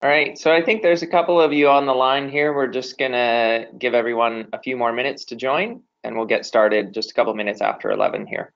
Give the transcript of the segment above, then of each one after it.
All right, so I think there's a couple of you on the line here. We're just gonna give everyone a few more minutes to join, and we'll get started just a couple minutes after 11 here.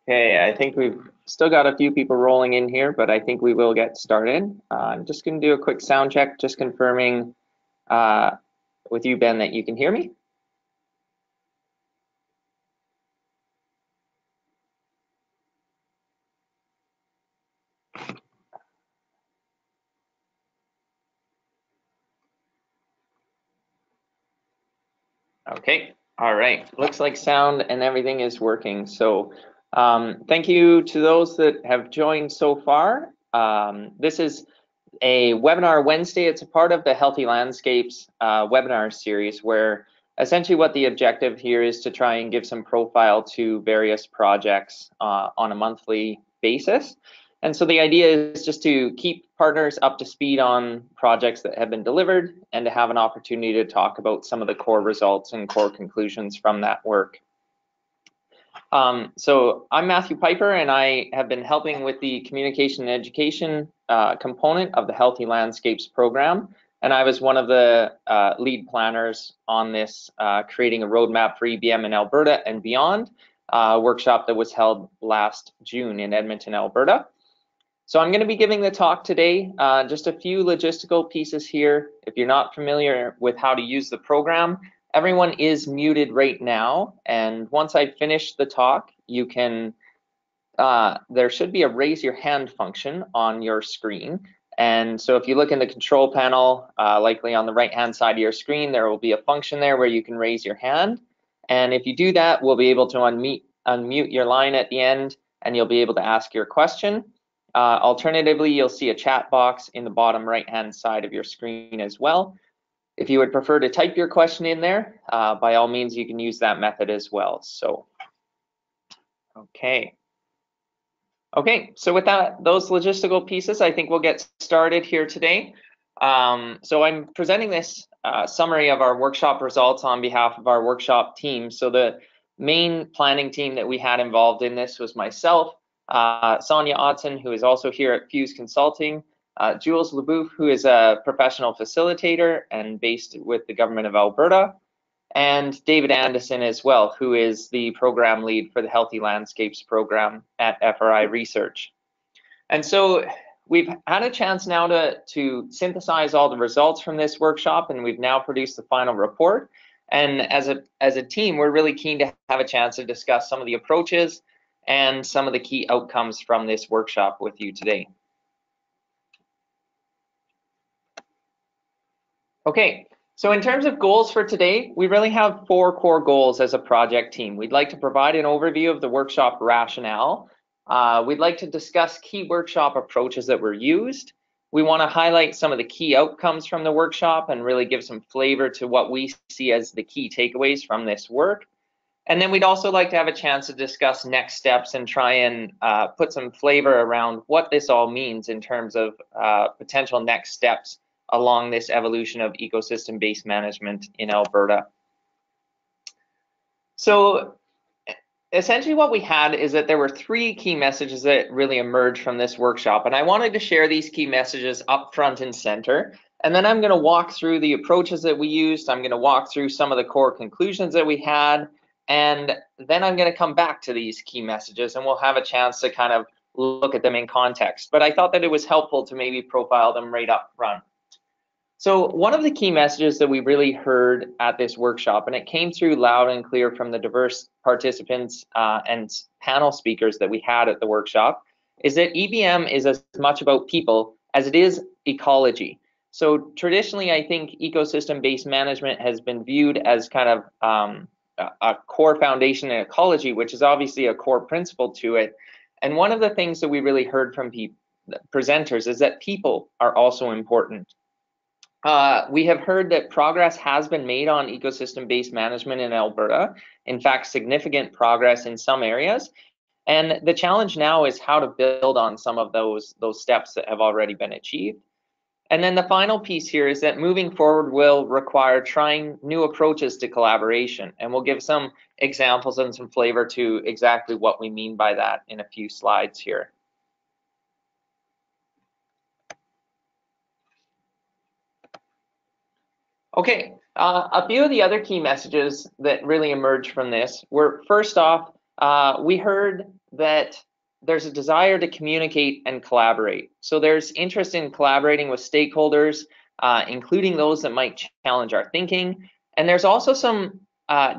Okay, I think we've still got a few people rolling in here, but I think we will get started. I'm just gonna do a quick sound check, just confirming uh, with you, Ben, that you can hear me. Okay, all right. Looks like sound and everything is working. So thank you to those that have joined so far. This is a webinar Wednesday. It's a part of the Healthy Landscapes webinar series where essentially what the objective here is to try and give some profile to various projects on a monthly basis. And so the idea is just to keep partners up to speed on projects that have been delivered and to have an opportunity to talk about some of the core results and core conclusions from that work. So I'm Matthew Pyper, and I have been helping with the communication and education component of the Healthy Landscapes program. And I was one of the lead planners on this creating a roadmap for EBM in Alberta and beyond workshop that was held last June in Edmonton, Alberta. So I'm going to be giving the talk today, just a few logistical pieces here. If you're not familiar with how to use the program, everyone is muted right now. And once I finish the talk, you can, there should be a raise your hand function on your screen. And so if you look in the control panel, likely on the right-hand side of your screen, there will be a function there where you can raise your hand. And if you do that, we'll be able to unmute your line at the end, and you'll be able to ask your question. Alternatively, you'll see a chat box in the bottom right-hand side of your screen as well. If you would prefer to type your question in there, by all means, you can use that method as well. So, okay. Okay, so with that, those logistical pieces, I think we'll get started here today. So I'm presenting this summary of our workshop results on behalf of our workshop team. So the main planning team that we had involved in this was myself, Sonia Odson, who is also here at Fuse Consulting, Jules Leboeuf, who is a professional facilitator and based with the government of Alberta, and David Anderson as well, who is the program lead for the Healthy Landscapes program at FRI Research. And so we've had a chance now to synthesize all the results from this workshop, and we've now produced the final report. And as a team, we're really keen to have a chance to discuss some of the approaches and some of the key outcomes from this workshop with you today. Okay, so in terms of goals for today, we really have 4 core goals as a project team. We'd like to provide an overview of the workshop rationale, We'd like to discuss key workshop approaches that were used. We want to highlight some of the key outcomes from the workshop and really give some flavor to what we see as the key takeaways from this work. And then we'd also like to have a chance to discuss next steps and try and put some flavor around what this all means in terms of potential next steps along this evolution of ecosystem-based management in Alberta. So essentially what we had is that there were 3 key messages that really emerged from this workshop, and I wanted to share these key messages up front and center. And then I'm going to walk through the approaches that we used. I'm going to walk through some of the core conclusions that we had, and then I'm going to come back to these key messages and we'll have a chance to kind of look at them in context. But I thought that it was helpful to maybe profile them right up front. So one of the key messages that we really heard at this workshop, and it came through loud and clear from the diverse participants and panel speakers that we had at the workshop, is that EBM is as much about people as it is ecology. So traditionally, I think ecosystem-based management has been viewed as kind of a core foundation in ecology, which is obviously a core principle to it. And one of the things that we really heard from presenters is that people are also important. We have heard that progress has been made on ecosystem-based management in Alberta. In fact, significant progress in some areas. And the challenge now is how to build on some of those steps that have already been achieved. And then the final piece here is that moving forward will require trying new approaches to collaboration. And we'll give some examples and some flavor to exactly what we mean by that in a few slides here. Okay, a few of the other key messages that really emerged from this were, first off, we heard that there's a desire to communicate and collaborate. So there's interest in collaborating with stakeholders, including those that might challenge our thinking. And there's also some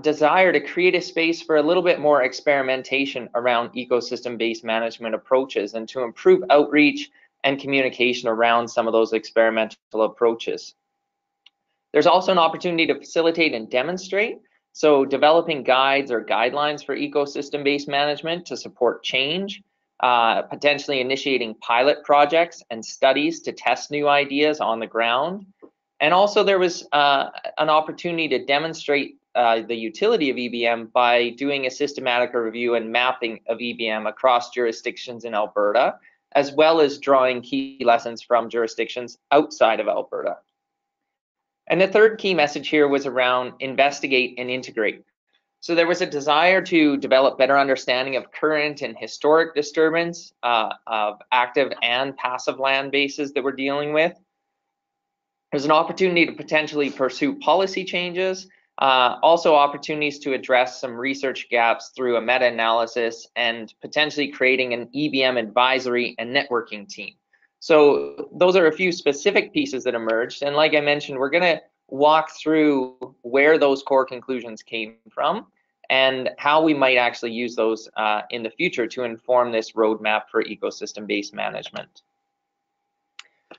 desire to create a space for a little bit more experimentation around ecosystem-based management approaches and to improve outreach and communication around some of those experimental approaches. There's also an opportunity to facilitate and demonstrate. So developing guides or guidelines for ecosystem-based management to support change, potentially initiating pilot projects and studies to test new ideas on the ground. And also there was an opportunity to demonstrate the utility of EBM by doing a systematic review and mapping of EBM across jurisdictions in Alberta, as well as drawing key lessons from jurisdictions outside of Alberta. And the third key message here was around investigate and integrate. So there was a desire to develop better understanding of current and historic disturbance of active and passive land bases that we're dealing with. There's an opportunity to potentially pursue policy changes, also opportunities to address some research gaps through a meta-analysis and potentially creating an EBM advisory and networking team. So those are a few specific pieces that emerged. And like I mentioned, we're going to walk through where those core conclusions came from and how we might actually use those in the future to inform this roadmap for ecosystem-based management.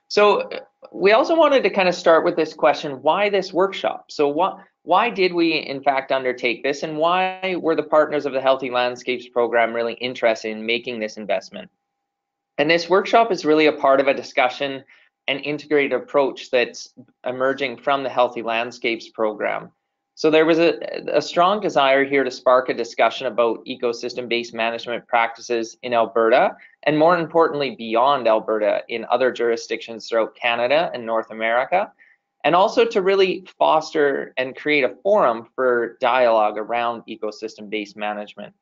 So we also wanted to kind of start with this question, why this workshop? So why did we in fact undertake this, and why were the partners of the Healthy Landscapes program really interested in making this investment? And this workshop is really a part of a discussion and integrated approach that's emerging from the Healthy Landscapes program. So there was a strong desire here to spark a discussion about ecosystem-based management practices in Alberta, and more importantly, beyond Alberta in other jurisdictions throughout Canada and North America, and also to really foster and create a forum for dialogue around ecosystem-based management.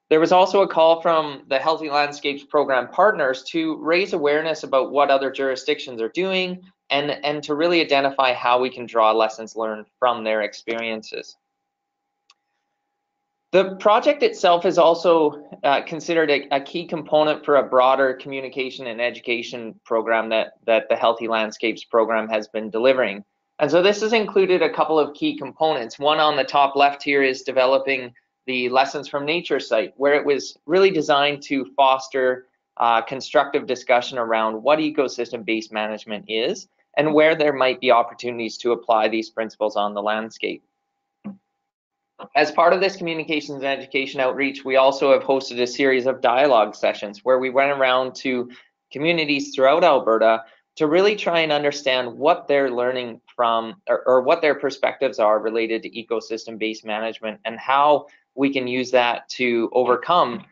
There was also a call from the Healthy Landscapes program partners to raise awareness about what other jurisdictions are doing and to really identify how we can draw lessons learned from their experiences. The project itself is also considered a key component for a broader communication and education program that the Healthy Landscapes program has been delivering. And so this has included a couple of key components. One on the top left here is developing the Lessons from Nature site, where it was really designed to foster constructive discussion around what ecosystem-based management is and where there might be opportunities to apply these principles on the landscape. As part of this communications and education outreach, we also have hosted a series of dialogue sessions where we went around to communities throughout Alberta to really try and understand what they're learning from, or what their perspectives are related to ecosystem-based management, and how we can use that to overcome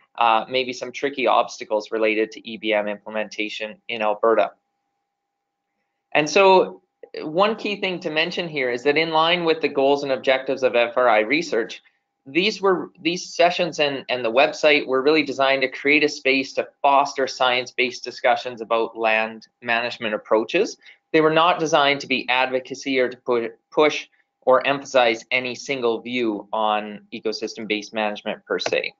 maybe some tricky obstacles related to EBM implementation in Alberta. And so one key thing to mention here is that in line with the goals and objectives of FRI research, these sessions and the website were really designed to create a space to foster science-based discussions about land management approaches. They were not designed to be advocacy or to push or emphasize any single view on ecosystem-based management per se.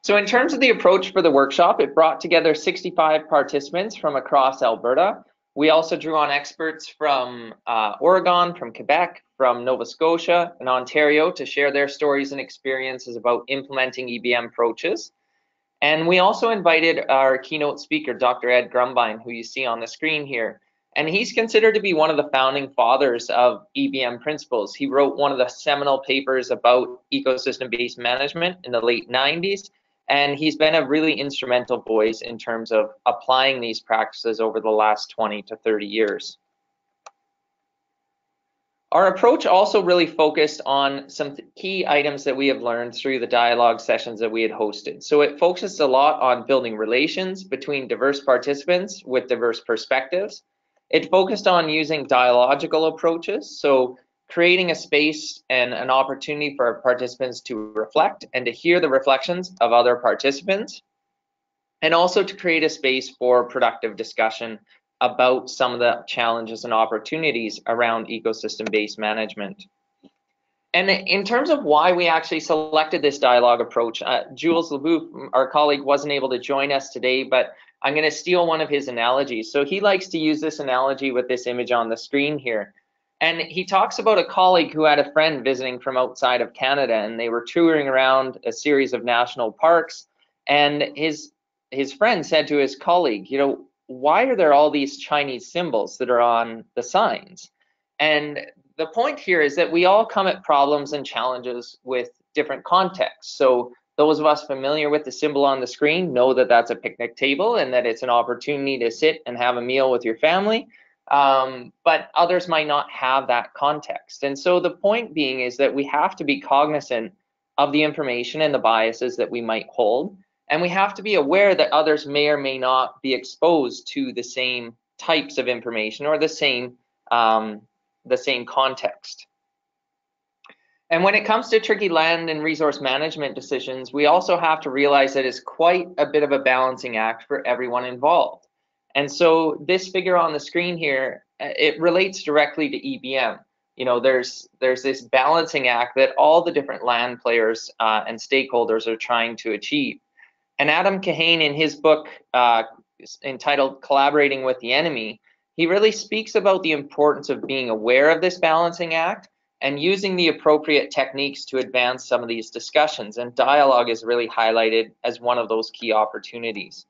So in terms of the approach for the workshop, it brought together 65 participants from across Alberta. We also drew on experts from Oregon, from Quebec, from Nova Scotia, and Ontario to share their stories and experiences about implementing EBM approaches. And we also invited our keynote speaker, Dr. Ed Grumbine, who you see on the screen here. And he's considered to be one of the founding fathers of EBM principles. He wrote one of the seminal papers about ecosystem-based management in the late 90s. And he's been a really instrumental voice in terms of applying these practices over the last 20 to 30 years. Our approach also really focused on some key items that we have learned through the dialogue sessions that we had hosted. So it focused a lot on building relations between diverse participants with diverse perspectives. It focused on using dialogical approaches, so creating a space and an opportunity for participants to reflect and to hear the reflections of other participants, and also to create a space for productive discussion about some of the challenges and opportunities around ecosystem-based management. And in terms of why we actually selected this dialogue approach, Jules Leboeuf, our colleague, wasn't able to join us today, but I'm going to steal one of his analogies. So he likes to use this analogy with this image on the screen here. And he talks about a colleague who had a friend visiting from outside of Canada, and they were touring around a series of national parks. And his friend said to his colleague, you know, why are there all these Chinese symbols that are on the signs? And the point here is that we all come at problems and challenges with different contexts. So those of us familiar with the symbol on the screen know that that's a picnic table and that it's an opportunity to sit and have a meal with your family. But others might not have that context. And so the point being is that we have to be cognizant of the information and the biases that we might hold. And we have to be aware that others may or may not be exposed to the same types of information or the same context. And when it comes to tricky land and resource management decisions, we also have to realize that it's quite a bit of a balancing act for everyone involved. And so this figure on the screen here, it relates directly to EBM. You know, there's this balancing act that all the different land players and stakeholders are trying to achieve. And Adam Kahane, in his book entitled Collaborating with the Enemy, he really speaks about the importance of being aware of this balancing act and using the appropriate techniques to advance some of these discussions. And dialogue is really highlighted as one of those key opportunities.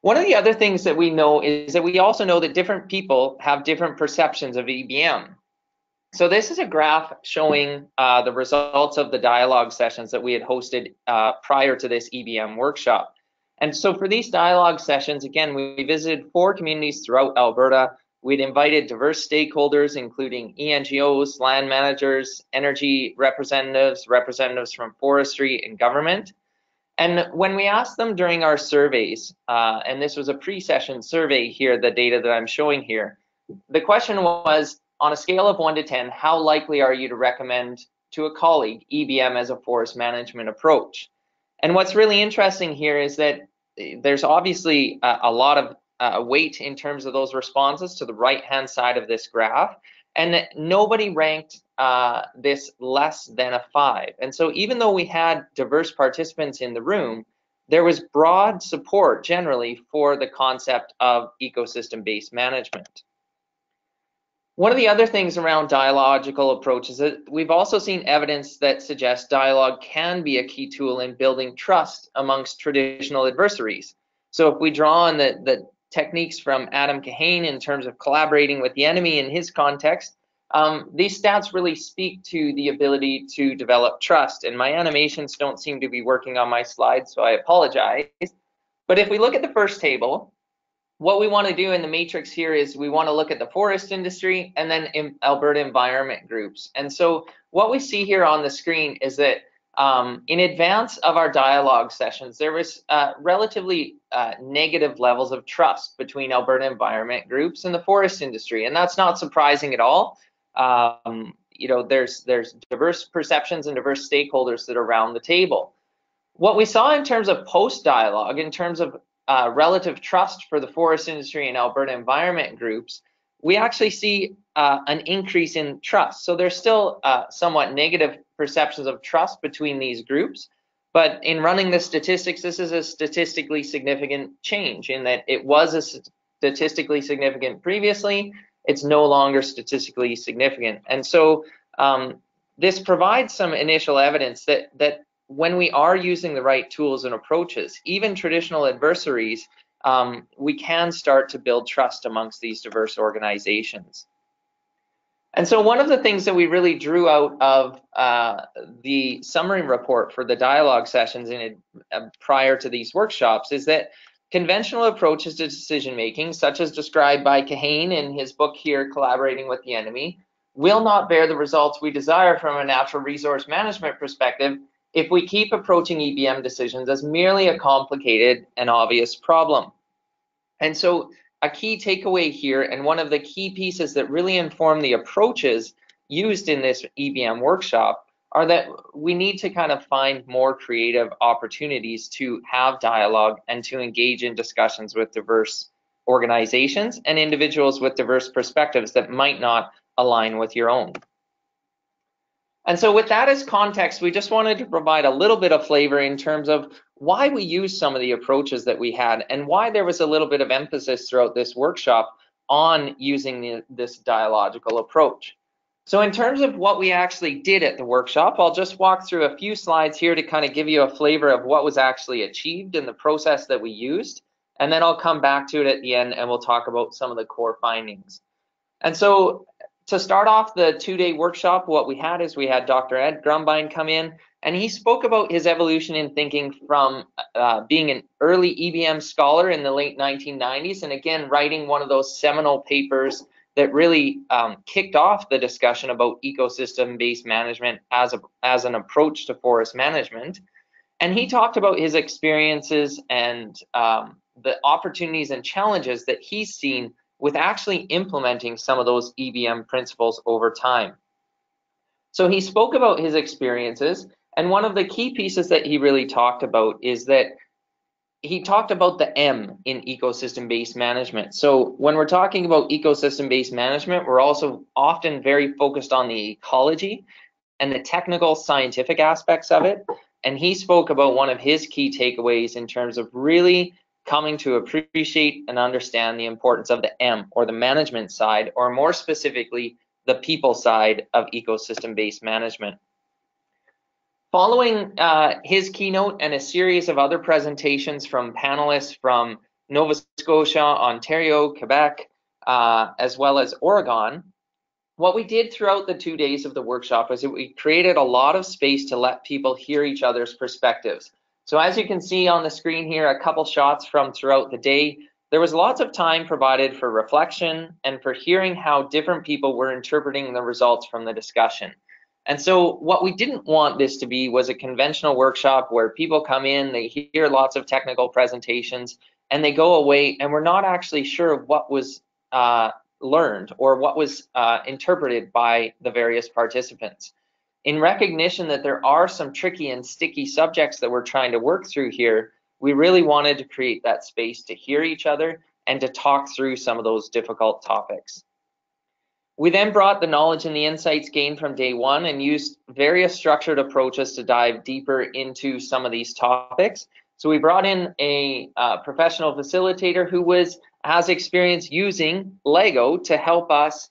One of the other things that we know is that we also know that different people have different perceptions of EBM. So this is a graph showing the results of the dialogue sessions that we had hosted prior to this EBM workshop. And so for these dialogue sessions, again, we visited 4 communities throughout Alberta. We'd invited diverse stakeholders, including ENGOs, land managers, energy representatives, representatives from forestry and government. And when we asked them during our surveys, and this was a pre-session survey here, the data that I'm showing here, the question was, on a scale of 1 to 10, how likely are you to recommend to a colleague EBM as a forest management approach? And what's really interesting here is that there's obviously a lot of weight in terms of those responses to the right-hand side of this graph, and nobody ranked this less than a 5. And so even though we had diverse participants in the room, there was broad support generally for the concept of ecosystem-based management. One of the other things around dialogical approaches is that we've also seen evidence that suggests dialogue can be a key tool in building trust amongst traditional adversaries. So if we draw on the techniques from Adam Kahane in terms of collaborating with the enemy in his context, these stats really speak to the ability to develop trust. And my animations don't seem to be working on my slides, so I apologize. But if we look at the first table, what we want to do in the matrix here is we want to look at the forest industry and then Alberta environment groups. And so what we see here on the screen is that in advance of our dialogue sessions, there was relatively negative levels of trust between Alberta environment groups and the forest industry. And that's not surprising at all. You know, there's diverse perceptions and diverse stakeholders that are around the table. What we saw in terms of post-dialogue, in terms of relative trust for the forest industry and Alberta environment groups, we actually see an increase in trust. So there's still somewhat negative perceptions of trust between these groups, but in running the statistics, this is a statistically significant change in that it was a statistically significant previously, it's no longer statistically significant. And so this provides some initial evidence that when we are using the right tools and approaches, even traditional adversaries, we can start to build trust amongst these diverse organizations. And so one of the things that we really drew out of the summary report for the dialogue sessions prior to these workshops is that conventional approaches to decision making, such as described by Kahane in his book here, Collaborating with the Enemy, will not bear the results we desire from a natural resource management perspective if we keep approaching EBM decisions as merely a complicated and obvious problem. And so a key takeaway here, and one of the key pieces that really inform the approaches used in this EBM workshop, are that we need to kind of find more creative opportunities to have dialogue and to engage in discussions with diverse organizations and individuals with diverse perspectives that might not align with your own. And so with that as context, we just wanted to provide a little bit of flavor in terms of why we used some of the approaches that we had and why there was a little bit of emphasis throughout this workshop on using this dialogical approach. So in terms of what we actually did at the workshop, I'll just walk through a few slides here to kind of give you a flavor of what was actually achieved in the process that we used. And then I'll come back to it at the end and we'll talk about some of the core findings. And so to start off the two-day workshop, what we had is we had Dr. Ed Grumbine come in, and he spoke about his evolution in thinking from being an early EBM scholar in the late 1990s, and again, writing one of those seminal papers that really kicked off the discussion about ecosystem-based management as an approach to forest management. And he talked about his experiences and the opportunities and challenges that he's seen with actually implementing some of those EBM principles over time. So he spoke about his experiences, and one of the key pieces that he really talked about is that he talked about the M in ecosystem-based management. So when we're talking about ecosystem-based management, we're also often very focused on the ecology and the technical scientific aspects of it. And he spoke about one of his key takeaways in terms of really coming to appreciate and understand the importance of the M, or the management side, or more specifically, the people side of ecosystem-based management. Following his keynote and a series of other presentations from panelists from Nova Scotia, Ontario, Quebec, as well as Oregon, what we did throughout the 2 days of the workshop is that we created a lot of space to let people hear each other's perspectives. So as you can see on the screen here, a couple shots from throughout the day, there was lots of time provided for reflection and for hearing how different people were interpreting the results from the discussion. And so what we didn't want this to be was a conventional workshop where people come in, they hear lots of technical presentations, and they go away, and we're not actually sure what was learned or what was interpreted by the various participants. In recognition that there are some tricky and sticky subjects that we're trying to work through here, we really wanted to create that space to hear each other and to talk through some of those difficult topics. We then brought the knowledge and the insights gained from day one and used various structured approaches to dive deeper into some of these topics. So we brought in a professional facilitator who has experience using Lego to help us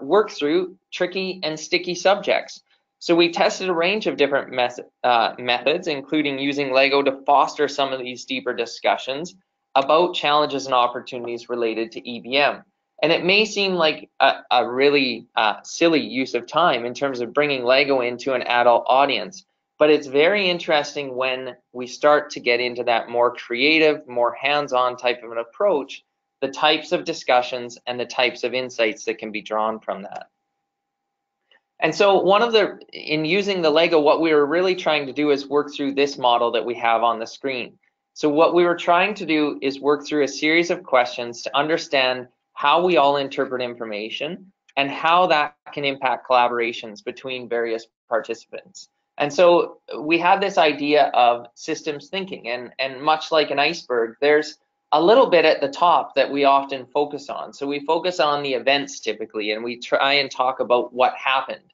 work through tricky and sticky subjects. So we tested a range of different methods, including using Lego to foster some of these deeper discussions about challenges and opportunities related to EBM. And it may seem like a really silly use of time in terms of bringing Lego into an adult audience, but it's very interesting when we start to get into that more creative, more hands-on type of an approach, the types of discussions and the types of insights that can be drawn from that. And so in using the Lego, what we were really trying to do is work through this model that we have on the screen. So what we were trying to do is work through a series of questions to understand how we all interpret information and how that can impact collaborations between various participants. And so we have this idea of systems thinking, and much like an iceberg, there's a little bit at the top that we often focus on. So we focus on the events typically, and we try and talk about what happened.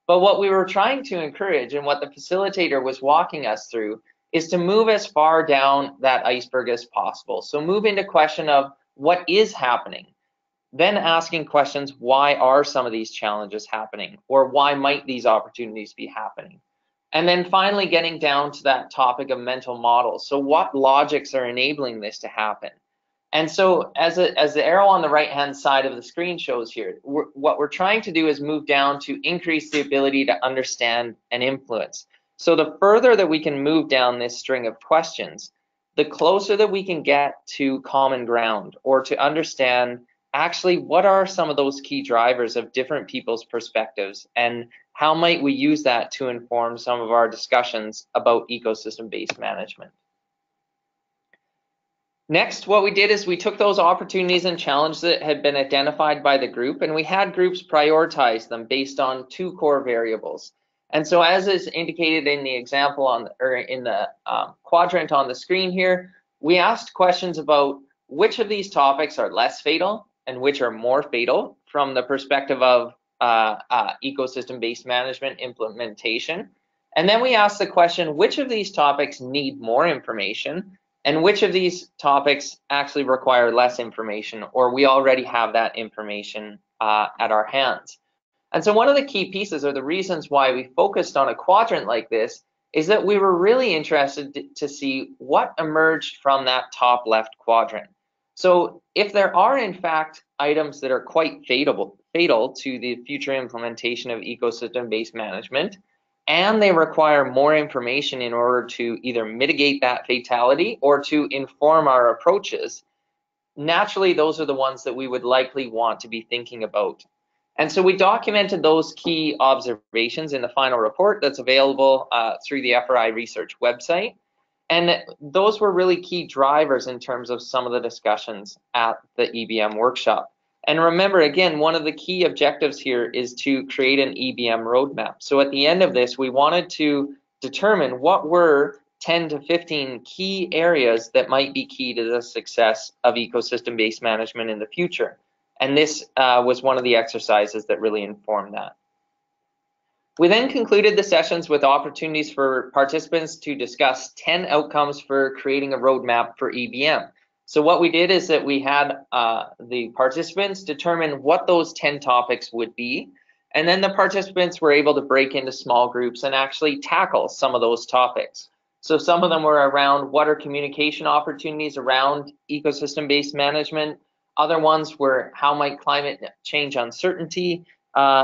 But what we were trying to encourage and what the facilitator was walking us through is to move as far down that iceberg as possible. So move into question of what is happening, then asking questions, why are some of these challenges happening, or why might these opportunities be happening? And then finally getting down to that topic of mental models. So what logics are enabling this to happen? And so as the arrow on the right-hand side of the screen shows here, what we're trying to do is move down to increase the ability to understand and influence. So the further that we can move down this string of questions, the closer that we can get to common ground, or to understand actually what are some of those key drivers of different people's perspectives, and how might we use that to inform some of our discussions about ecosystem-based management. Next, what we did is we took those opportunities and challenges that had been identified by the group, and we had groups prioritize them based on 2 core variables. And so as is indicated in the example in the quadrant on the screen here, we asked questions about which of these topics are less fatal and which are more fatal from the perspective of ecosystem-based management implementation. And then we asked the question, which of these topics need more information, and which of these topics actually require less information, or we already have that information at our hands. And so one of the key pieces, or the reasons why we focused on a quadrant like this, is that we were really interested to see what emerged from that top left quadrant. So if there are in fact items that are quite fatal to the future implementation of ecosystem-based management, and they require more information in order to either mitigate that fatality or to inform our approaches, naturally those are the ones that we would likely want to be thinking about. And so we documented those key observations in the final report that's available through the FRI research website. And those were really key drivers in terms of some of the discussions at the EBM workshop. And remember, again, one of the key objectives here is to create an EBM roadmap. So at the end of this, we wanted to determine what were 10 to 15 key areas that might be key to the success of ecosystem-based management in the future. And this was one of the exercises that really informed that. We then concluded the sessions with opportunities for participants to discuss 10 outcomes for creating a roadmap for EBM. So what we did is that we had the participants determine what those 10 topics would be, and then the participants were able to break into small groups and actually tackle some of those topics. So some of them were around what are communication opportunities around ecosystem-based management. Other ones were how might climate change uncertainty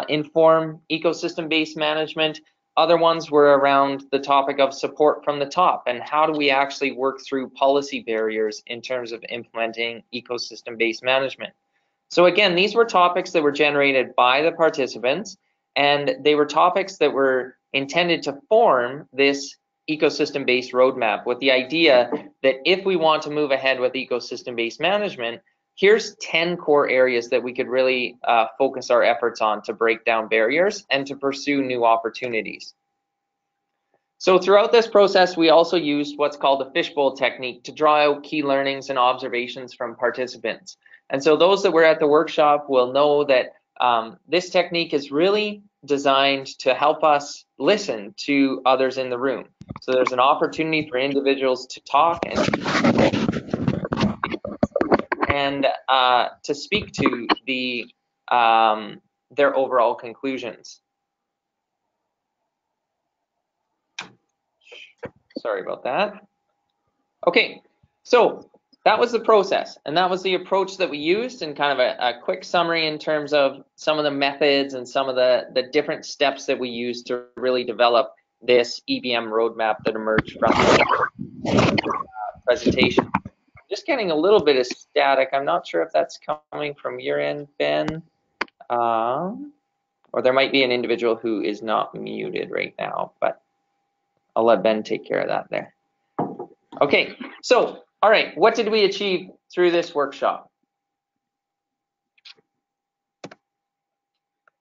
inform ecosystem-based management. Other ones were around the topic of support from the top and how do we actually work through policy barriers in terms of implementing ecosystem-based management. So again, these were topics that were generated by the participants, and they were topics that were intended to form this ecosystem-based roadmap with the idea that if we want to move ahead with ecosystem-based management, here's 10 core areas that we could really focus our efforts on to break down barriers and to pursue new opportunities. So throughout this process, we also used what's called the Fishbowl Technique to draw out key learnings and observations from participants. And so those that were at the workshop will know that this technique is really designed to help us listen to others in the room. So there's an opportunity for individuals to talk and to speak to their overall conclusions. Sorry about that. Okay, so that was the process, and that was the approach that we used, and kind of a quick summary in terms of some of the methods and some of the different steps that we used to really develop this EBM roadmap that emerged from the presentation. Just getting a little bit of static. I'm not sure if that's coming from your end, Ben, or there might be an individual who is not muted right now, but I'll let Ben take care of that there. Okay, so, all right, what did we achieve through this workshop?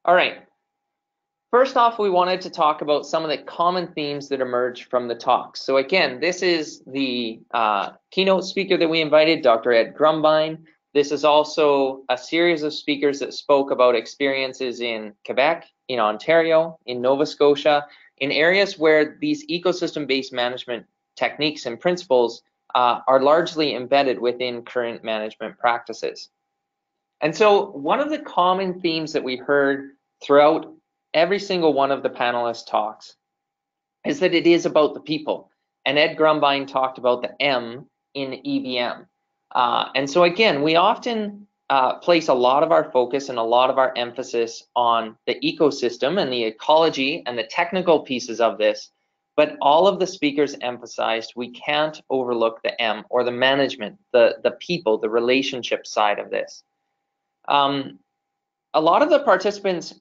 All right, first off, we wanted to talk about some of the common themes that emerged from the talks. So again, this is the keynote speaker that we invited, Dr. Ed Grumbine. This is also a series of speakers that spoke about experiences in Quebec, in Ontario, in Nova Scotia, in areas where these ecosystem-based management techniques and principles are largely embedded within current management practices. And so one of the common themes that we heard throughout every single one of the panelists' talks is that it is about the people. And Ed Grumbine talked about the M in EBM. And so again, we often place a lot of our focus and a lot of our emphasis on the ecosystem and the ecology and the technical pieces of this, but all of the speakers emphasized we can't overlook the M, or the management, the people, the relationship side of this. A lot of the participants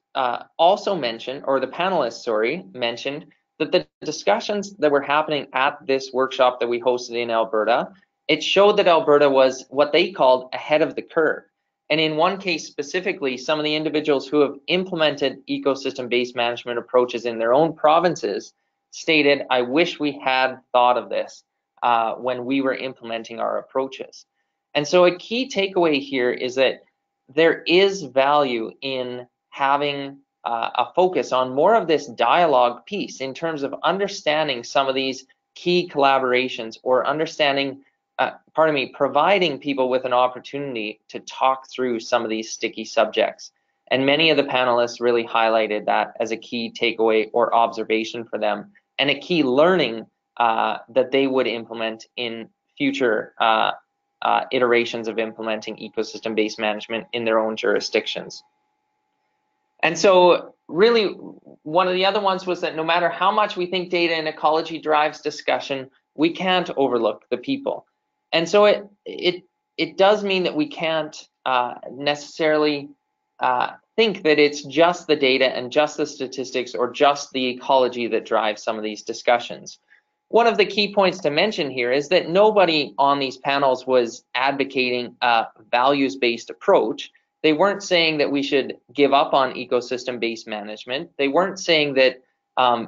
also mentioned, or the panelists, sorry, mentioned that the discussions that were happening at this workshop that we hosted in Alberta, it showed that Alberta was what they called ahead of the curve. And in one case specifically, some of the individuals who have implemented ecosystem-based management approaches in their own provinces stated, I wish we had thought of this when we were implementing our approaches. And so a key takeaway here is that there is value in having a focus on more of this dialogue piece in terms of understanding some of these key collaborations, or understanding, providing people with an opportunity to talk through some of these sticky subjects. And many of the panelists really highlighted that as a key takeaway or observation for them, and a key learning that they would implement in future iterations of implementing ecosystem-based management in their own jurisdictions. And so really, one of the other ones was that no matter how much we think data and ecology drives discussion, we can't overlook the people. And so it does mean that we can't necessarily think that it's just the data and just the statistics or just the ecology that drives some of these discussions. One of the key points to mention here is that nobody on these panels was advocating a values-based approach. They weren't saying that we should give up on ecosystem-based management. They weren't saying that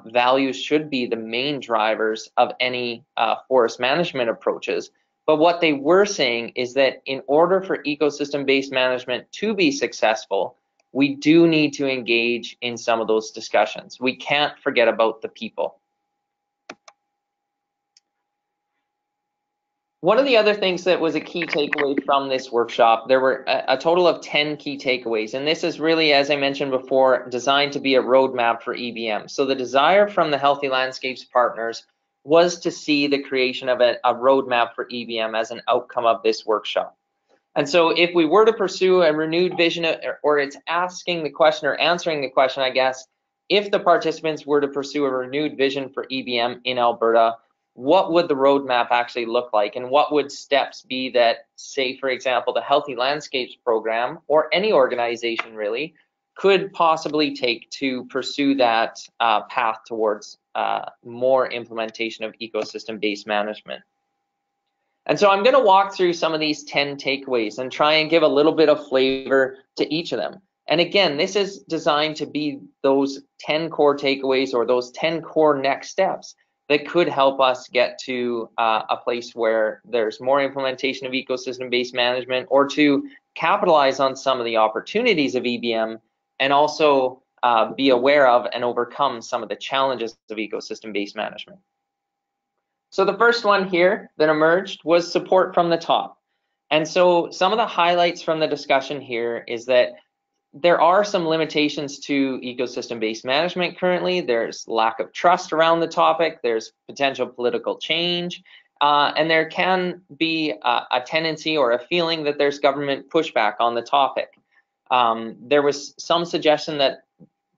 values should be the main drivers of any forest management approaches. But what they were saying is that in order for ecosystem-based management to be successful, we do need to engage in some of those discussions. We can't forget about the people. One of the other things that was a key takeaway from this workshop, there were a total of 10 key takeaways, and this is really, as I mentioned before, designed to be a roadmap for EBM. So the desire from the Healthy Landscapes partners was to see the creation of a roadmap for EBM as an outcome of this workshop. And so if we were to pursue a renewed vision, or it's asking the question or answering the question, I guess, if the participants were to pursue a renewed vision for EBM in Alberta, what would the roadmap actually look like, and what would steps be that, say, for example, the Healthy Landscapes program, or any organization really, could possibly take to pursue that path towards more implementation of ecosystem-based management. And so I'm going to walk through some of these 10 takeaways and try and give a little bit of flavor to each of them. And again, this is designed to be those 10 core takeaways, or those 10 core next steps that could help us get to a place where there's more implementation of ecosystem-based management, or to capitalize on some of the opportunities of EBM, and also be aware of and overcome some of the challenges of ecosystem-based management. So the first one here that emerged was support from the top. And so some of the highlights from the discussion here is that there are some limitations to ecosystem-based management currently. There's lack of trust around the topic. There's potential political change. And there can be a tendency or a feeling that there's government pushback on the topic. There was some suggestion that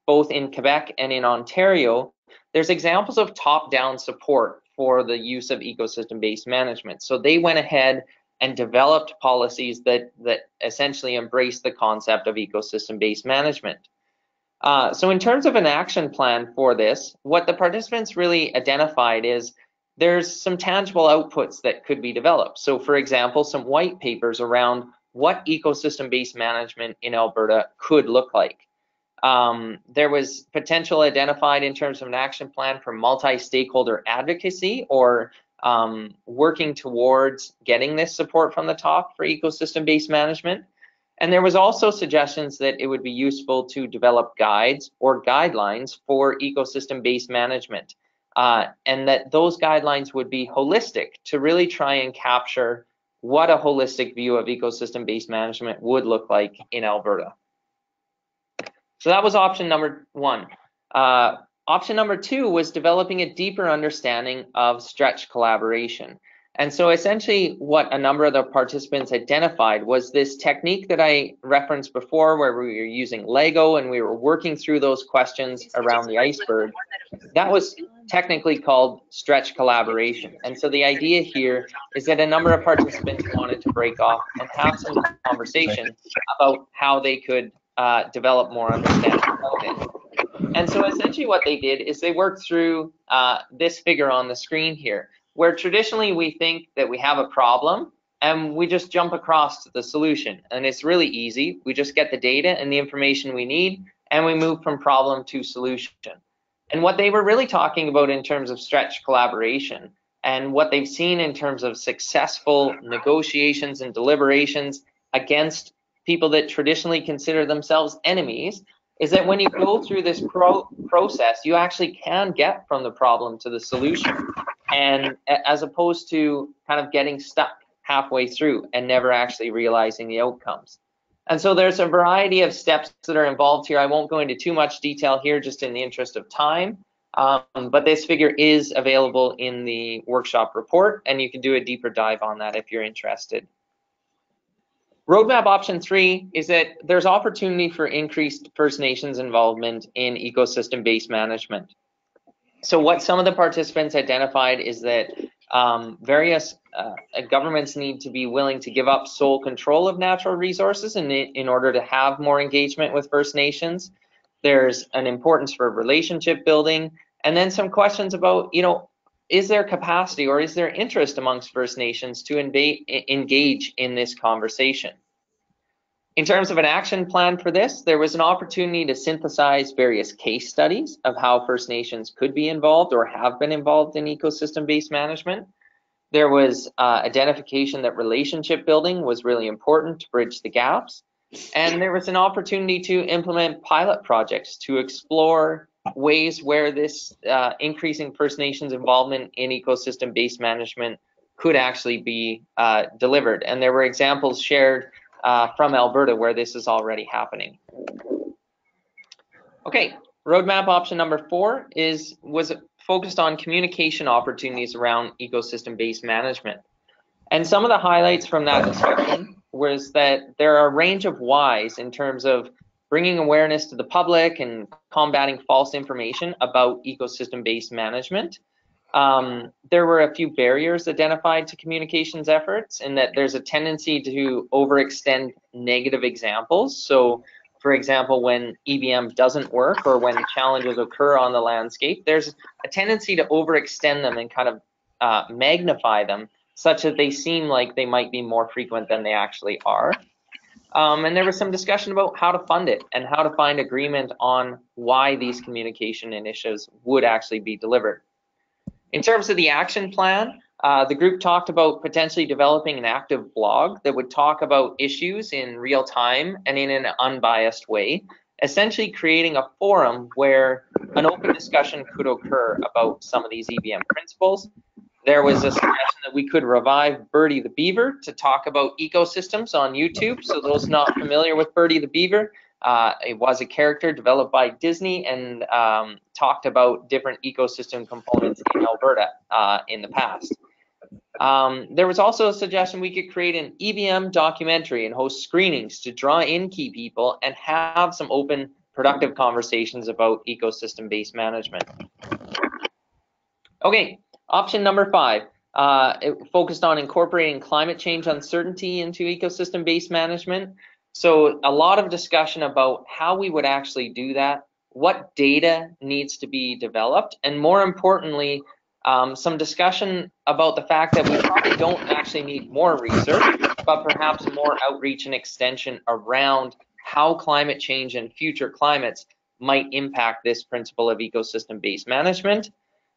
both in Quebec and in Ontario, there's examples of top-down support for the use of ecosystem-based management. So they went ahead and developed policies that essentially embrace the concept of ecosystem-based management. So in terms of an action plan for this, what the participants really identified is there's some tangible outputs that could be developed. So for example, some white papers around what ecosystem-based management in Alberta could look like. There was potential identified in terms of an action plan for multi-stakeholder advocacy, or working towards getting this support from the top for ecosystem-based management. And there was also suggestions that it would be useful to develop guides or guidelines for ecosystem-based management, and that those guidelines would be holistic to really try and capture what a holistic view of ecosystem-based management would look like in Alberta. So that was option number one. Option number two was developing a deeper understanding of stretch collaboration. And so essentially what a number of the participants identified was this technique that I referenced before, where we were using Lego and we were working through those questions around the iceberg. That was technically called stretch collaboration. And so the idea here is that a number of participants wanted to break off and have some conversation about how they could develop more understanding of it. And so essentially what they did is they worked through this figure on the screen here, where traditionally we think that we have a problem and we just jump across to the solution. And it's really easy. We just get the data and the information we need, and we move from problem to solution. And what they were really talking about in terms of stretch collaboration, and what they've seen in terms of successful negotiations and deliberations against people that traditionally consider themselves enemies, is that when you go through this process, you actually can get from the problem to the solution, and as opposed to kind of getting stuck halfway through and never actually realizing the outcomes. And so there's a variety of steps that are involved here. I won't go into too much detail here just in the interest of time, but this figure is available in the workshop report, and you can do a deeper dive on that if you're interested. Roadmap option 3 is that there's opportunity for increased First Nations involvement in ecosystem-based management. So what some of the participants identified is that various governments need to be willing to give up sole control of natural resources in order to have more engagement with First Nations. There's an importance for relationship building, and then some questions about, is there capacity or is there interest amongst First Nations to engage in this conversation? In terms of an action plan for this, there was an opportunity to synthesize various case studies of how First Nations could be involved or have been involved in ecosystem-based management. There was identification that relationship building was really important to bridge the gaps. And there was an opportunity to implement pilot projects to explore ways where this increasing First Nations involvement in ecosystem-based management could actually be delivered. And there were examples shared from Alberta where this is already happening. Okay, roadmap option number 4 was focused on communication opportunities around ecosystem-based management. And some of the highlights from that discussion was that there are a range of whys in terms of bringing awareness to the public and combating false information about ecosystem-based management. There were a few barriers identified to communications efforts, in that there's a tendency to overextend negative examples. So, for example, when EBM doesn't work or when challenges occur on the landscape, there's a tendency to overextend them and kind of magnify them such that they seem like they might be more frequent than they actually are. And there was some discussion about how to fund it and how to find agreement on why these communication initiatives would actually be delivered. In terms of the action plan, the group talked about potentially developing an active blog that would talk about issues in real time and in an unbiased way, essentially creating a forum where an open discussion could occur about some of these EBM principles. There was a suggestion that we could revive Birdie the Beaver to talk about ecosystems on YouTube. So those not familiar with Birdie the Beaver, it was a character developed by Disney and talked about different ecosystem components in Alberta in the past. There was also a suggestion we could create an EBM documentary and host screenings to draw in key people and have some open, productive conversations about ecosystem-based management. Okay, option number 5. It focused on incorporating climate change uncertainty into ecosystem-based management. So a lot of discussion about how we would actually do that, what data needs to be developed, and more importantly, some discussion about the fact that we probably don't actually need more research, but perhaps more outreach and extension around how climate change and future climates might impact this principle of ecosystem-based management.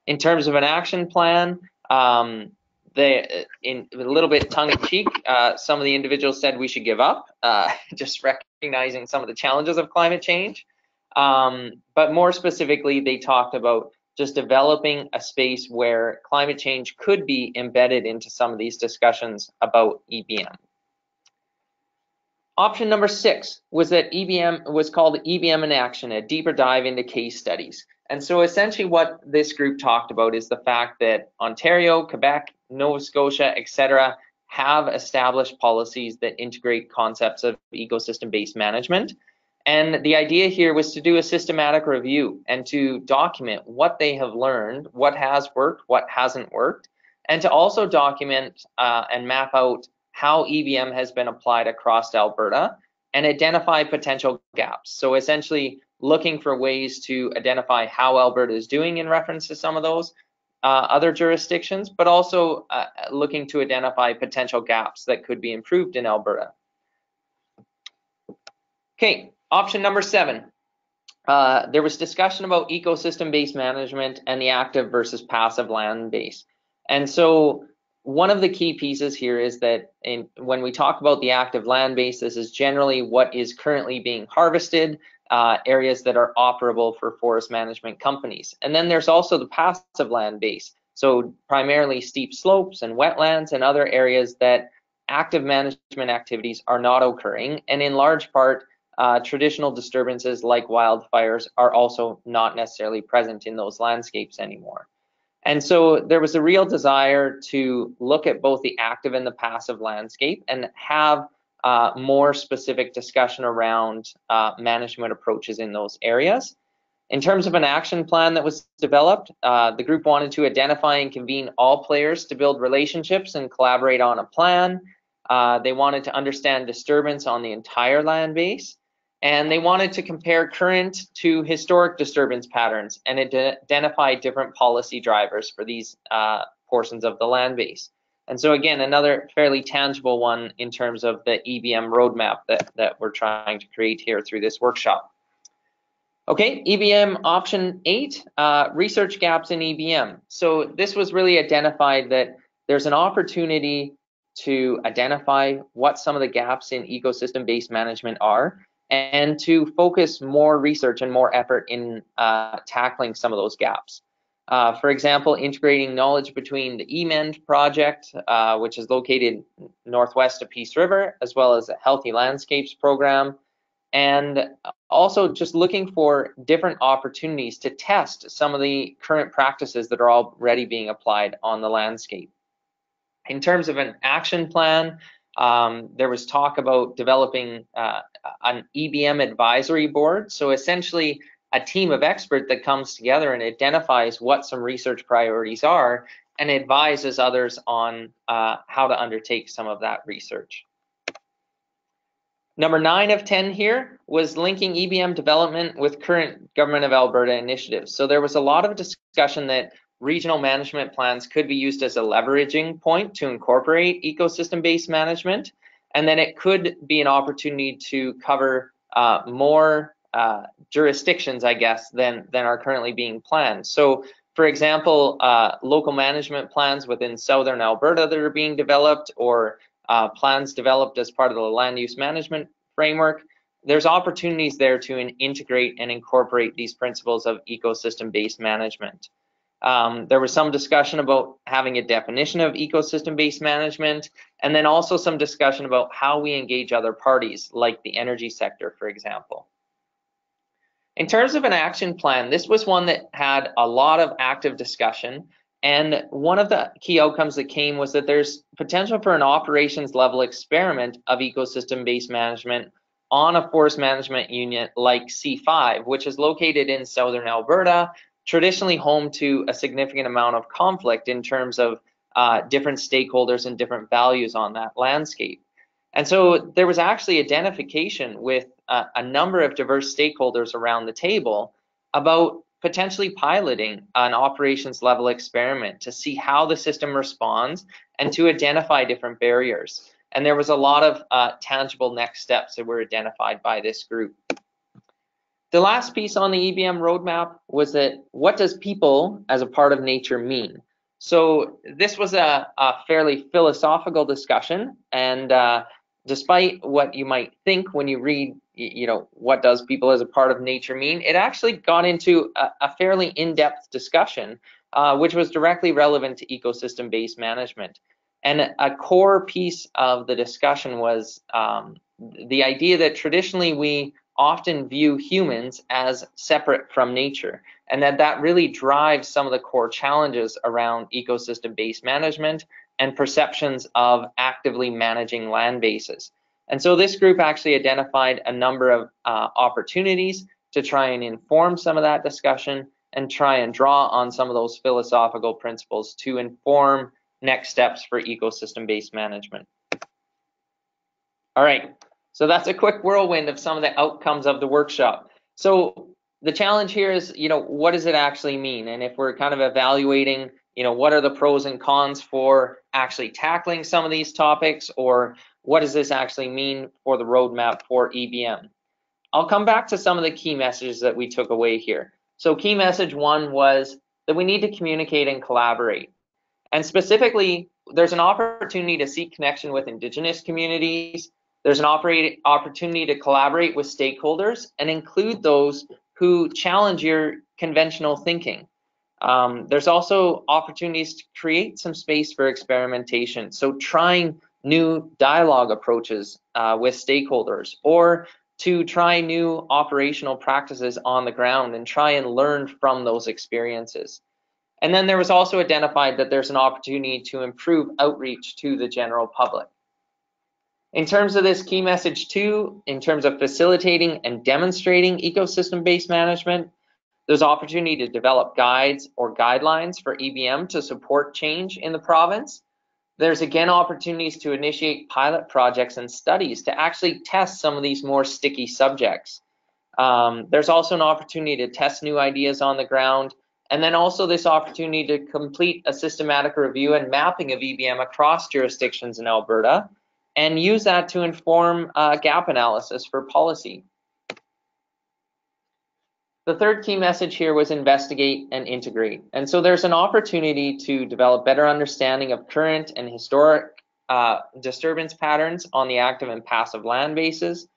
In terms of an action plan, in a little bit tongue-in-cheek, some of the individuals said we should give up, just recognizing some of the challenges of climate change. But more specifically, they talked about just developing a space where climate change could be embedded into some of these discussions about EBM. Option number 6 was that EBM was called EBM in Action, a deeper dive into case studies. And so essentially what this group talked about is the fact that Ontario, Quebec, Nova Scotia, etc., have established policies that integrate concepts of ecosystem-based management. And the idea here was to do a systematic review and to document what they have learned, what has worked, what hasn't worked, and to also document and map out how EBM has been applied across Alberta and identify potential gaps. So essentially looking for ways to identify how Alberta is doing in reference to some of those other jurisdictions, but also looking to identify potential gaps that could be improved in Alberta. Okay, option number 7. There was discussion about ecosystem-based management and the active versus passive land base. And so one of the key pieces here is that when we talk about the active land base, this is generally what is currently being harvested, areas that are operable for forest management companies. And then there's also the passive land base, so primarily steep slopes and wetlands and other areas that active management activities are not occurring, and in large part, traditional disturbances like wildfires are also not necessarily present in those landscapes anymore. And so there was a real desire to look at both the active and the passive landscape and have more specific discussion around management approaches in those areas. In terms of an action plan that was developed, the group wanted to identify and convene all players to build relationships and collaborate on a plan. They wanted to understand disturbance on the entire land base, and they wanted to compare current to historic disturbance patterns and identify different policy drivers for these portions of the land base. And so again, another fairly tangible one in terms of the EBM roadmap that we're trying to create here through this workshop. Okay, EBM option 8, research gaps in EBM. So this was really identified that there's an opportunity to identify what some of the gaps in ecosystem-based management are, and to focus more research and more effort in tackling some of those gaps. For example, integrating knowledge between the EMEND project, which is located northwest of Peace River, as well as a Healthy Landscapes program, and also just looking for different opportunities to test some of the current practices that are already being applied on the landscape. In terms of an action plan, there was talk about developing an EBM advisory board. So essentially a team of experts that comes together and identifies what some research priorities are and advises others on how to undertake some of that research. Number 9 of 10 here was linking EBM development with current Government of Alberta initiatives. So there was a lot of discussion that regional management plans could be used as a leveraging point to incorporate ecosystem-based management, and then it could be an opportunity to cover more jurisdictions, I guess, than are currently being planned. So, for example, local management plans within southern Alberta that are being developed, or plans developed as part of the land use management framework, there's opportunities there to integrate and incorporate these principles of ecosystem-based management. There was some discussion about having a definition of ecosystem-based management, and then also some discussion about how we engage other parties, like the energy sector, for example. In terms of an action plan, this was one that had a lot of active discussion, And one of the key outcomes that came was that there's potential for an operations level experiment of ecosystem-based management on a forest management unit like C5, which is located in southern Alberta, traditionally home to a significant amount of conflict in terms of different stakeholders and different values on that landscape. And so there was actually identification with a number of diverse stakeholders around the table about potentially piloting an operations level experiment to see how the system responds and to identify different barriers. And there was a lot of tangible next steps that were identified by this group. The last piece on the EBM roadmap was that what does people as a part of nature mean? So this was a fairly philosophical discussion, and despite what you might think when you read, what does people as a part of nature mean, it actually got into a fairly in-depth discussion, which was directly relevant to ecosystem-based management. And a core piece of the discussion was the idea that traditionally we often view humans as separate from nature, and that really drives some of the core challenges around ecosystem-based management and perceptions of actively managing land bases. And so this group actually identified a number of opportunities to try and inform some of that discussion and try and draw on some of those philosophical principles to inform next steps for ecosystem-based management. All right, so that's a quick whirlwind of some of the outcomes of the workshop. So the challenge here is, what does it actually mean? And if we're kind of evaluating, what are the pros and cons for actually tackling some of these topics, or what does this actually mean for the roadmap for EBM? I'll come back to some of the key messages that we took away here. So key message one was that we need to communicate and collaborate. And specifically, there's an opportunity to seek connection with Indigenous communities. There's an opportunity to collaborate with stakeholders and include those who challenge your conventional thinking. There's also opportunities to create some space for experimentation. So trying new dialogue approaches with stakeholders, or to try new operational practices on the ground and try and learn from those experiences. And then there was also identified that there's an opportunity to improve outreach to the general public. In terms of this key message two, in terms of facilitating and demonstrating ecosystem-based management, there's opportunity to develop guides or guidelines for EBM to support change in the province. There's again opportunities to initiate pilot projects and studies to actually test some of these more sticky subjects. There's also an opportunity to test new ideas on the ground, and then also this opportunity to complete a systematic review and mapping of EBM across jurisdictions in Alberta, and use that to inform gap analysis for policy. The third key message here was investigate and integrate. And so there's an opportunity to develop better understanding of current and historic disturbance patterns on the active and passive land bases.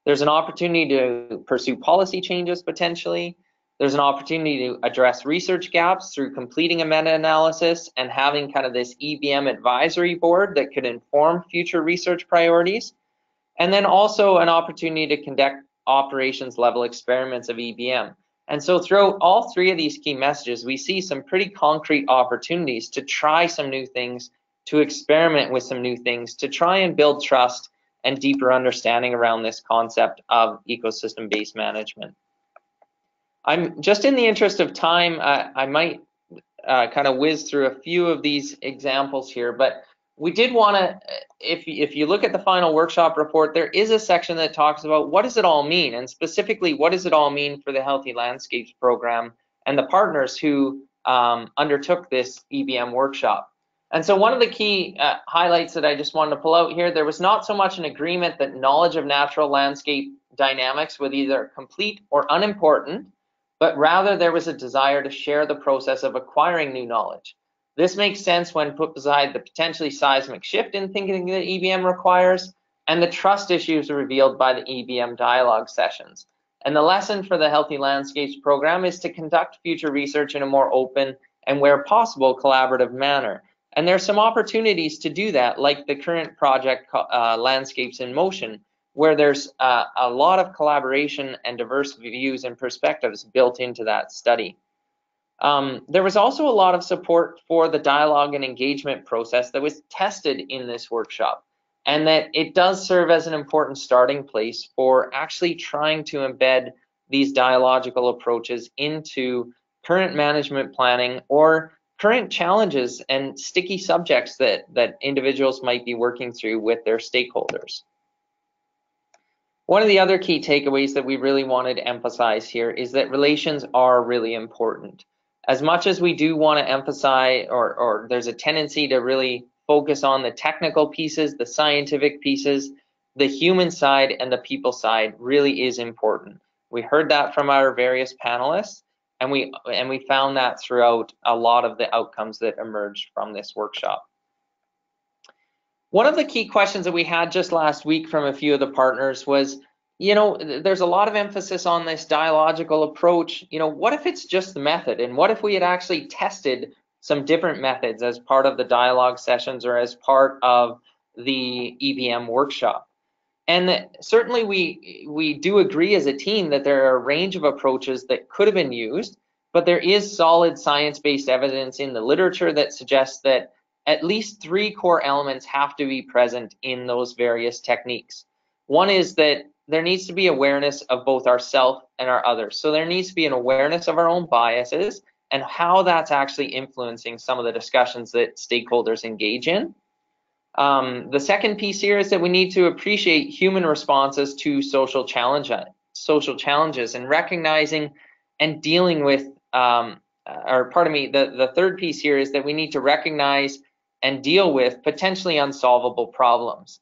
There's an opportunity to pursue policy changes potentially. There's an opportunity to address research gaps through completing a meta-analysis and having kind of this EBM advisory board that could inform future research priorities. And then also an opportunity to conduct operations level experiments of EBM. And so throughout all three of these key messages, we see some pretty concrete opportunities to try some new things, to experiment with some new things, to try and build trust and deeper understanding around this concept of ecosystem-based management. I'm just, in the interest of time, I might kind of whiz through a few of these examples here, but we did want to, if you look at the final workshop report, there is a section that talks about what does it all mean, and specifically what does it all mean for the Healthy Landscapes program and the partners who undertook this EBM workshop. And so one of the key highlights that I just wanted to pull out here, there was not so much an agreement that knowledge of natural landscape dynamics was either complete or unimportant, but rather there was a desire to share the process of acquiring new knowledge. This makes sense when put beside the potentially seismic shift in thinking that EBM requires and the trust issues revealed by the EBM dialogue sessions. And the lesson for the Healthy Landscapes program is to conduct future research in a more open and, where possible, collaborative manner. And there's some opportunities to do that, like the current project Landscapes in Motion, where there's a lot of collaboration and diverse views and perspectives built into that study. There was also a lot of support for the dialogue and engagement process that was tested in this workshop, and that it does serve as an important starting place for actually trying to embed these dialogical approaches into current management planning or current challenges and sticky subjects that individuals might be working through with their stakeholders. One of the other key takeaways that we really wanted to emphasize here is that relations are really important. As much as we do want to emphasize, or there's a tendency to really focus on the technical pieces, the scientific pieces, the human side and the people side really is important. We heard that from our various panelists, and we found that throughout a lot of the outcomes that emerged from this workshop. One of the key questions that we had just last week from a few of the partners was, you know, there's a lot of emphasis on this dialogical approach. You know, what if it's just the method? And what if we had actually tested some different methods as part of the dialogue sessions or as part of the EBM workshop? And certainly we do agree as a team that there are a range of approaches that could have been used, but there is solid science-based evidence in the literature that suggests that at least 3 core elements have to be present in those various techniques. One is that there needs to be awareness of both ourselves and our others. So there needs to be an awareness of our own biases and how that's actually influencing some of the discussions that stakeholders engage in. The second piece here is that we need to appreciate human responses to social challenges and recognizing and dealing with, the third piece here is that we need to recognize and deal with potentially unsolvable problems.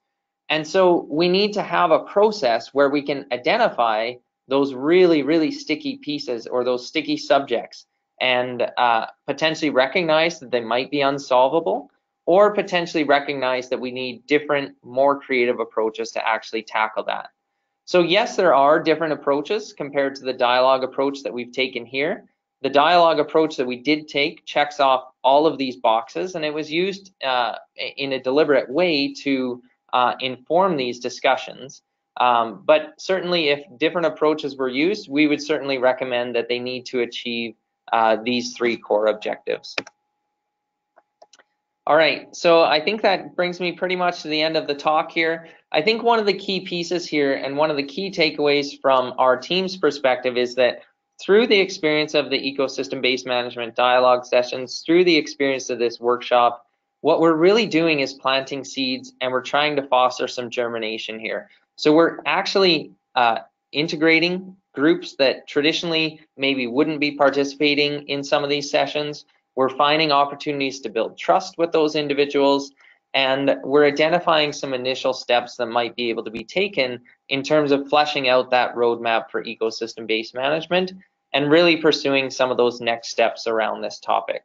And so we need to have a process where we can identify those really, really sticky pieces or those sticky subjects and potentially recognize that they might be unsolvable, or potentially recognize that we need different, more creative approaches to actually tackle that. So yes, there are different approaches compared to the dialogue approach that we've taken here. The dialogue approach that we did take checks off all of these boxes, and it was used in a deliberate way to inform these discussions. But certainly if different approaches were used, we would certainly recommend that they need to achieve these 3 core objectives. All right, so I think that brings me pretty much to the end of the talk here. I think one of the key pieces here and one of the key takeaways from our team's perspective is that through the experience of the ecosystem-based management dialogue sessions, through the experience of this workshop, what we're really doing is planting seeds, and we're trying to foster some germination here. So we're actually integrating groups that traditionally maybe wouldn't be participating in some of these sessions. We're finding opportunities to build trust with those individuals, and we're identifying some initial steps that might be able to be taken in terms of fleshing out that roadmap for ecosystem-based management and really pursuing some of those next steps around this topic.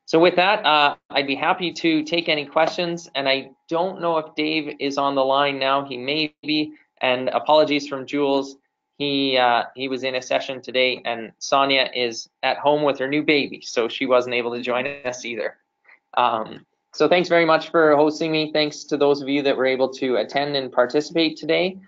So with that, I'd be happy to take any questions, and I don't know if Dave is on the line now. He may be, and apologies from Jules. He was in a session today, and Sonia is at home with her new baby, so she wasn't able to join us either. So thanks very much for hosting me. Thanks to those of you that were able to attend and participate today.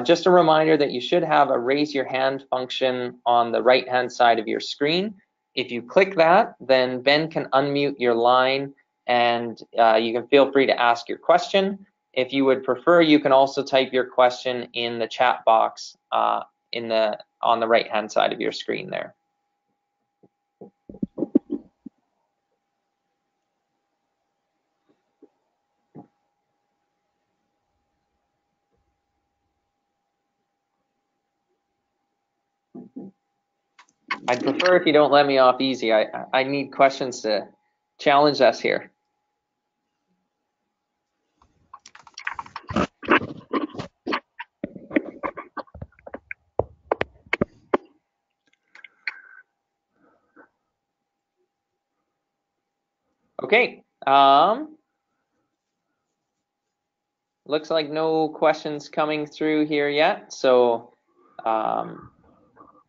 Just a reminder that you should have a raise your hand function on the right-hand side of your screen. If you click that, then Ben can unmute your line, and you can feel free to ask your question. If you would prefer, you can also type your question in the chat box on the right-hand side of your screen there. I'd prefer if you don't let me off easy. I need questions to challenge us here. Okay. Looks like no questions coming through here yet. So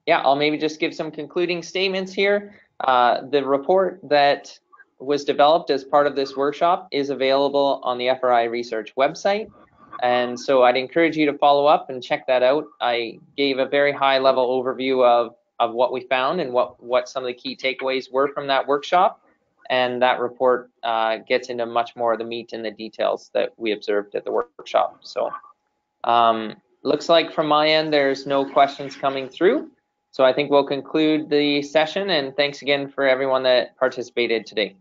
yeah, I'll maybe just give some concluding statements here. The report that was developed as part of this workshop is available on the FRI Research website. And so I'd encourage you to follow up and check that out. I gave a very high level overview of of what we found and what some of the key takeaways were from that workshop. And that report gets into much more of the meat and the details that we observed at the workshop. So looks like from my end, there's no questions coming through. So I think we'll conclude the session, and thanks again for everyone that participated today.